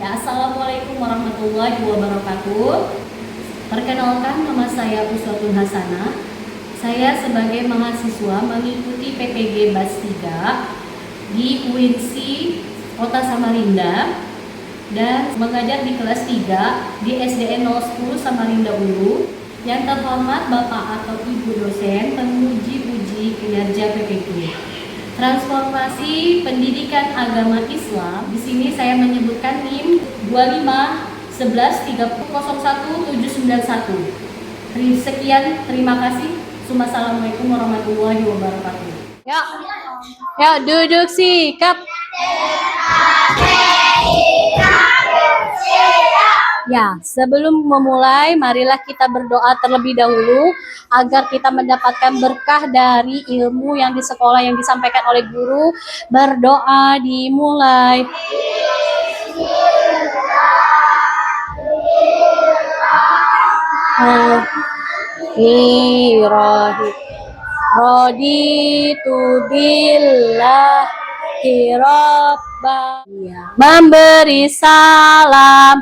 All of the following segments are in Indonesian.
Ya, Assalamualaikum warahmatullahi wabarakatuh. Perkenalkan, nama saya Uswatun Hasanah. Saya sebagai mahasiswa mengikuti PPG BAS 3 di UINSI Kota Samarinda dan mengajar di kelas 3 di SDN 010 Samarinda Ulu. Yang terhormat Bapak atau Ibu dosen penguji uji kinerja PPG. Transformasi pendidikan agama Islam. Di sini saya menyebutkan NIM 2511301791. Sekian, terima kasih. Assalamualaikum warahmatullahi wabarakatuh. Ya, duduk sikap. Ya, sebelum memulai, marilah kita berdoa terlebih dahulu agar kita mendapatkan berkah dari ilmu yang di sekolah yang disampaikan oleh guru. Berdoa dimulai. Raditu billahi rabba. Memberi salam.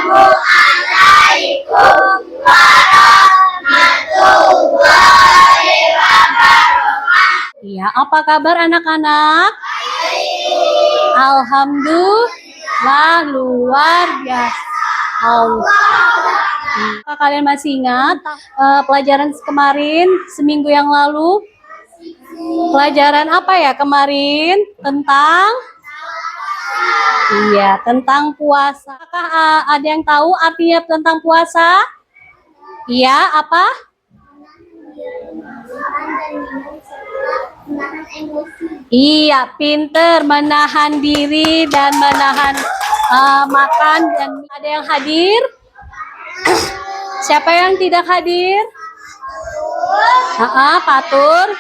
Assalamualaikum warahmatullahi wabarakatuh. Ya, apa kabar anak-anak? Alhamdulillah, luar biasa. Apakah kalian masih ingat pelajaran kemarin, seminggu yang lalu? Pelajaran apa ya kemarin? Tentang puasa. Apakah ada yang tahu artinya tentang puasa? Iya, apa? Iya, pinter, menahan diri dan menahan makan. Dan ada yang hadir? Siapa yang tidak hadir? Patur.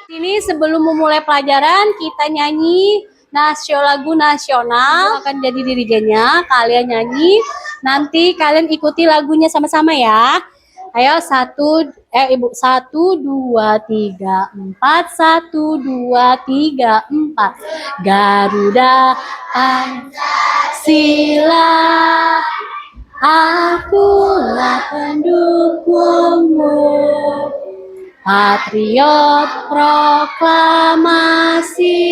Ini sebelum memulai pelajaran kita nyanyi lagu nasional. Akan jadi dirigennya, kalian nyanyi. Nanti kalian ikuti lagunya sama-sama ya. Ayo 1, 2, 3, 4. 1, 2, 3, 4. Garuda Pancasila, akulah pendukungmu. Patriot proklamasi.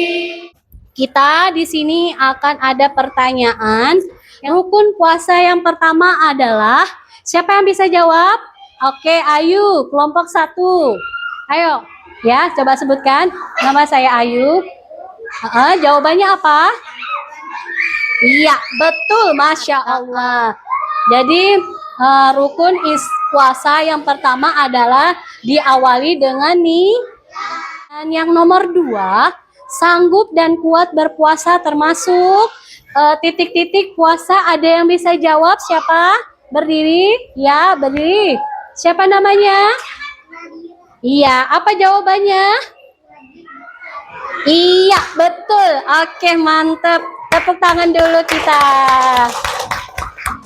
Kita di sini akan ada pertanyaan. Rukun puasa yang pertama adalah, siapa yang bisa jawab? Oke, Ayu, kelompok 1. Ayo, ya, coba sebutkan. Nama saya Ayu. Jawabannya apa? Iya, betul, Masya Allah. Jadi rukun puasa yang pertama adalah diawali dengan nih. Dan yang nomor 2, sanggup dan kuat berpuasa termasuk titik-titik puasa. Ada yang bisa jawab? Siapa? Berdiri? Ya, berdiri. Siapa namanya? Iya, apa jawabannya? Iya, betul. Oke, mantap. Tepuk tangan dulu kita.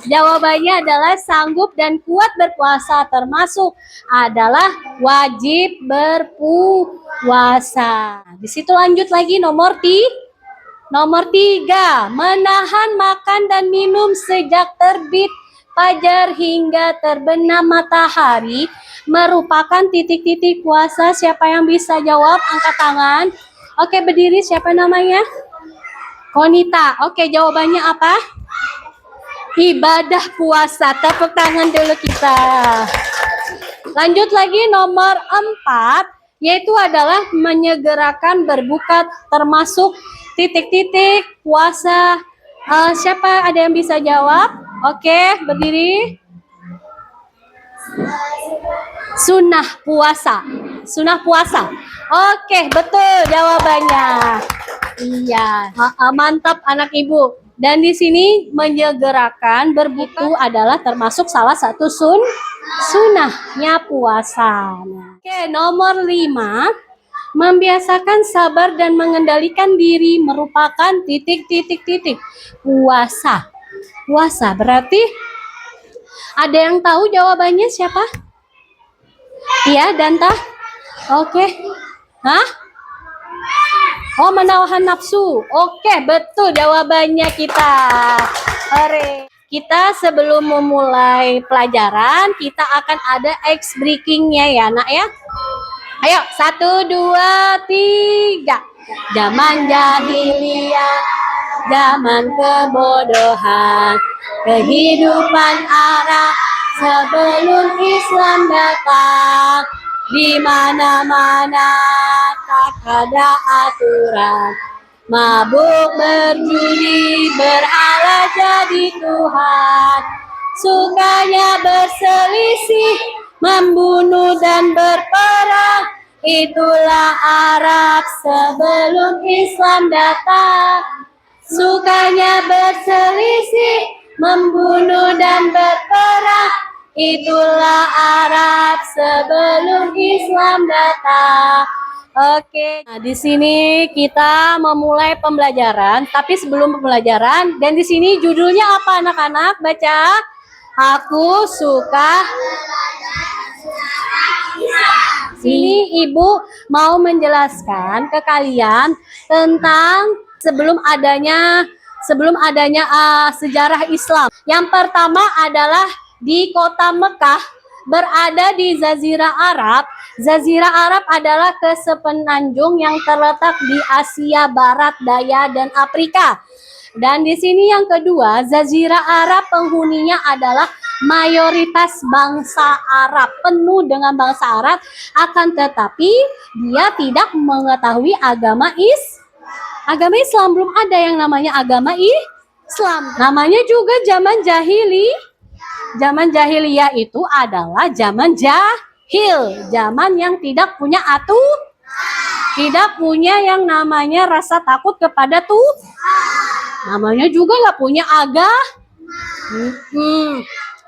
Jawabannya adalah sanggup dan kuat berpuasa, termasuk adalah wajib berpuasa. Di situ lanjut lagi nomor 3, menahan makan dan minum sejak terbit fajar hingga terbenam matahari merupakan titik-titik puasa. Siapa yang bisa jawab? Angkat tangan. Oke, berdiri. Siapa namanya? Konita. Oke, jawabannya apa? Ibadah puasa. Tepuk tangan dulu kita. Lanjut lagi nomor 4, yaitu adalah menyegerakan berbuka, termasuk titik-titik puasa. Siapa ada yang bisa jawab? Oke, berdiri. Sunnah puasa. Sunnah puasa. Oke, betul jawabannya. Iya, mantap anak ibu. Dan di sini menyegerakan berbuka adalah termasuk salah satu sunnahnya puasa. Oke, nomor 5, membiasakan sabar dan mengendalikan diri merupakan titik-titik puasa. Puasa berarti ada yang tahu jawabannya siapa? Iya, Danta. Oke. Hah? Oh, menahan nafsu. Oke, betul jawabannya kita. Hore. Kita sebelum memulai pelajaran, kita akan ada ice breakingnya ya, nak ya. Ayo, 1, 2, 3. Zaman jahiliyah, zaman kebodohan, kehidupan Arab sebelum Islam datang. Di mana-mana tak ada aturan, mabuk berjudi berhala jadi Tuhan, sukanya berselisih, membunuh dan berperang. Itulah Arab sebelum Islam datang, sukanya berselisih, membunuh dan berperang. Itulah Arab sebelum Islam datang. Oke, nah di sini kita memulai pembelajaran, tapi sebelum pembelajaran, dan di sini judulnya apa anak-anak? Baca. Aku suka. Sini Ibu mau menjelaskan ke kalian tentang sebelum adanya sejarah Islam. Yang pertama adalah di kota Mekah, berada di Jazirah Arab. Jazirah Arab adalah kesepenanjung yang terletak di Asia Barat Daya dan Afrika. Dan di sini yang kedua, Jazirah Arab penghuninya adalah mayoritas bangsa Arab, penuh dengan bangsa Arab, akan tetapi dia tidak mengetahui agama Islam. Belum ada yang namanya agama Islam. Namanya juga zaman Zaman jahiliyah itu adalah zaman jahil, zaman yang tidak punya tidak punya yang namanya rasa takut kepada namanya juga nggak punya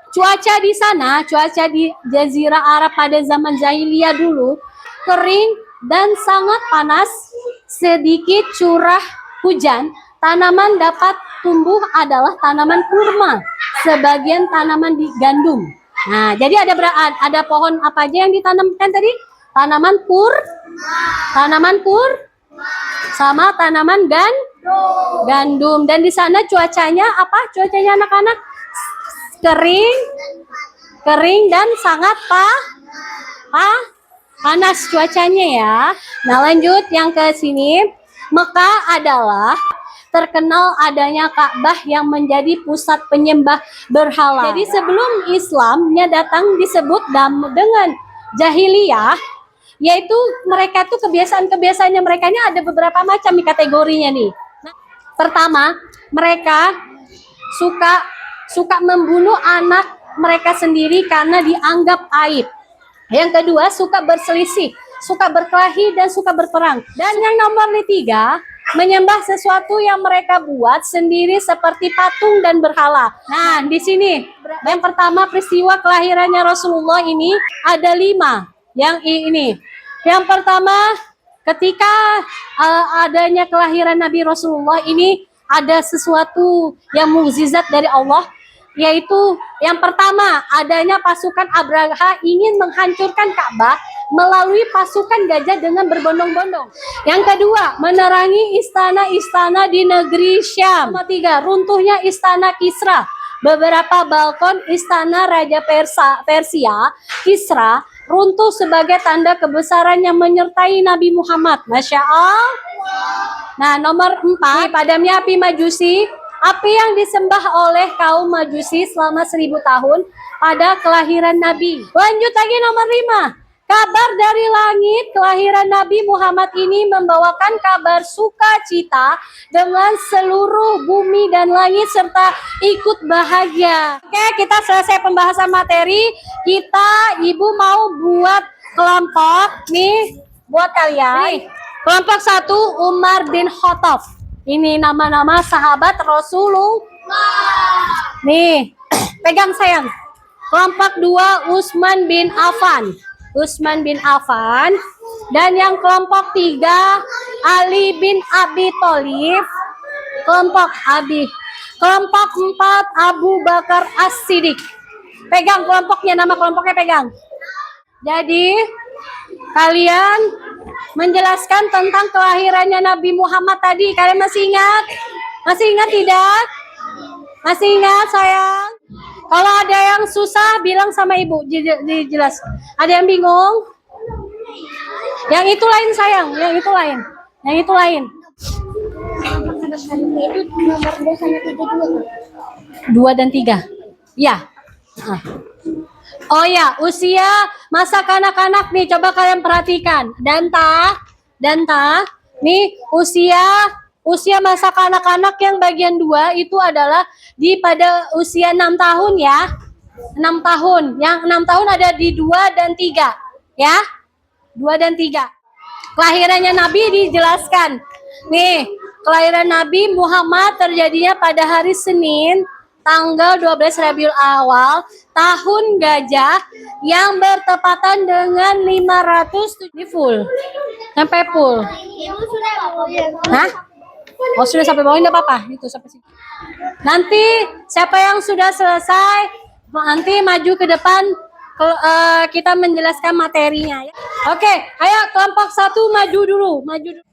Cuaca di sana, cuaca di Jazirah Arab pada zaman jahiliyah dulu kering dan sangat panas, sedikit curah hujan. Tanaman dapat tumbuh adalah tanaman kurma, sebagian tanaman di gandum. Nah, jadi ada pohon apa aja yang ditanamkan tadi? Tanaman sama tanaman gandum. Dan di sana cuacanya apa? Cuacanya anak-anak kering dan sangat panas cuacanya ya. Nah, lanjut yang ke sini. Mekah adalah terkenal adanya Ka'bah yang menjadi pusat penyembah berhala. Jadi sebelum Islamnya datang disebut dengan jahiliyah, yaitu mereka tuh kebiasaan-kebiasaannya mereka ini ada beberapa macam nih kategorinya nih. Nah, pertama, mereka suka membunuh anak mereka sendiri karena dianggap aib. Yang kedua, suka berselisih, suka berkelahi dan suka berperang. Dan yang nomor 3, menyembah sesuatu yang mereka buat sendiri seperti patung dan berhala. Nah, di sini yang pertama peristiwa kelahirannya Rasulullah ini ada 5. Yang ini. Yang pertama, ketika adanya kelahiran Nabi Rasulullah ini ada sesuatu yang mukjizat dari Allah, yaitu yang pertama adanya pasukan Abraha ingin menghancurkan Ka'bah melalui pasukan gajah dengan berbondong-bondong. Yang kedua, menerangi istana-istana di negeri Syam. Nomor 3, runtuhnya istana Kisra. Beberapa balkon istana Raja Persia, Kisra, runtuh sebagai tanda kebesaran yang menyertai Nabi Muhammad. Masya Allah. Nah, nomor 4, padamnya api Majusi. Api yang disembah oleh kaum Majusi selama 1000 tahun pada kelahiran Nabi. Lanjut lagi nomor 5. Kabar dari langit kelahiran Nabi Muhammad ini membawakan kabar sukacita dengan seluruh bumi dan langit serta ikut bahagia. Oke, kita selesai pembahasan materi. Ibu mau buat kelompok nih buat kalian. Kelompok 1 Umar bin Khattab. Ini nama-nama sahabat Rasulullah. Nih, pegang sayang. Kelompok 2 Utsman bin Affan. Dan yang kelompok 3 Ali bin Abi Thalib. Kelompok 4 Abu Bakar As-Siddiq. Pegang kelompoknya, nama kelompoknya pegang. Jadi kalian menjelaskan tentang kelahirannya Nabi Muhammad tadi. Kalian masih ingat? Masih ingat tidak? Masih ingat sayang? Kalau ada yang susah bilang sama ibu, dijelas. Ada yang bingung? Yang itu lain sayang, yang itu lain. Yang itu lain. Dua dan tiga. Ya. Oh ya, usia masa kanak-kanak nih, coba kalian perhatikan. Danta, nih usia masa kanak-kanak yang bagian 2 itu adalah pada usia 6 tahun ya. 6 tahun. Yang 6 tahun ada di 2 dan 3 ya. 2 dan 3. Kelahirannya Nabi dijelaskan. Nih, kelahiran Nabi Muhammad terjadinya pada hari Senin tanggal 12 Rabiul Awal tahun Gajah yang bertepatan dengan 500 ini full. Sampai full. Hah? Oh, sudah sampai bawah, enggak apa-apa. Itu sampai sini. Nanti siapa yang sudah selesai nanti maju ke depan, kita menjelaskan materinya ya. Oke, ayo kelompok 1 maju dulu.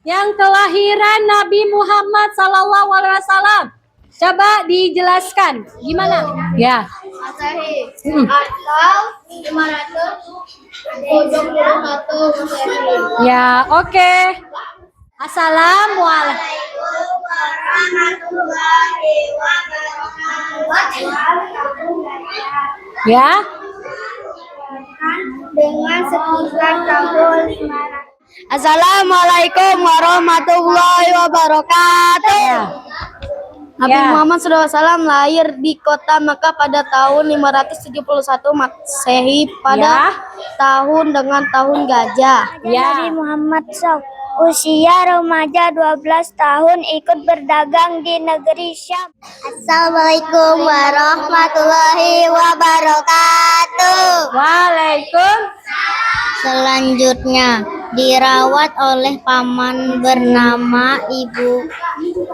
Yang kelahiran Nabi Muhammad SAW. Coba dijelaskan gimana? Ya. Masehi atau 571 Masehi. Ya, oke. Assalamualaikum warahmatullahi wabarakatuh. Ya. Dengan sekitar tahun 500. Assalamualaikum warahmatullahi wabarakatuh. Ya. Nabi Ya. Muhammad SAW lahir di kota Makkah pada tahun 571 Masehi pada tahun dengan tahun gajah. Ya. Nabi Muhammad SAW usia remaja 12 tahun ikut berdagang di negeri Syam. Assalamualaikum warahmatullahi wabarakatuh. Waalaikumsalam. Selanjutnya dirawat oleh paman bernama Ibu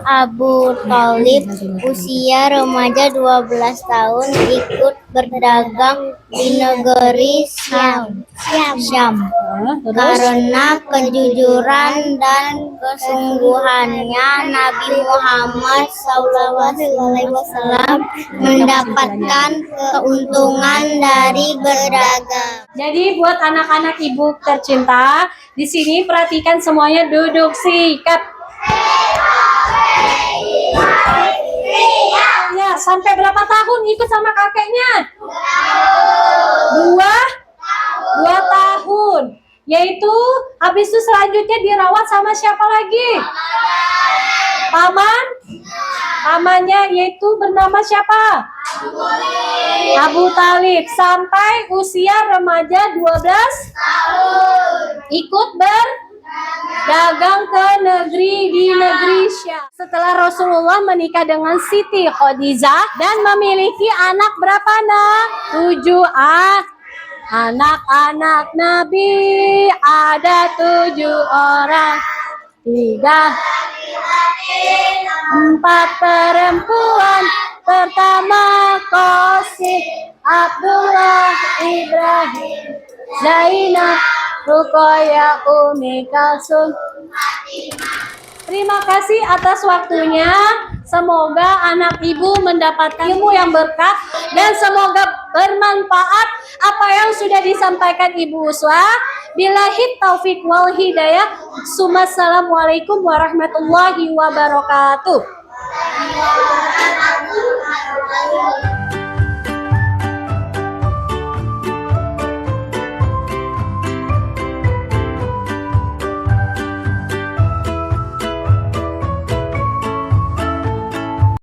Abu Thalib. Usia remaja 12 tahun ikut berdagang di negeri Syam. Karena kejujuran dan kesungguhannya Nabi Muhammad SAW mendapatkan keuntungan dari berdagang. Jadi buat anak-anak ibu tercinta, di sini perhatikan semuanya duduk sikap. Ya, sampai berapa tahun ikut sama kakeknya? 2 tahun. Yaitu habis itu selanjutnya dirawat sama siapa lagi? Pamannya yaitu bernama siapa? Abu Thalib sampai usia remaja 12 tahun. Ikut berdagang ke di negeri Syam. Setelah Rasulullah menikah dengan Siti Khadijah dan memiliki anak berapa nak? 7 anak-anak Nabi ada 7 orang. 3 4 perempuan. Pertama Qasim, Abdullah, Ibrahim, Zainab, Ruqayyah, Umi Kalsum. Terima kasih atas waktunya. Semoga anak ibu mendapatkan ilmu yang berkah dan semoga bermanfaat apa yang sudah disampaikan Ibu Uswah. Billahi taufik wal hidayah. Assalamualaikum warahmatullahi wabarakatuh.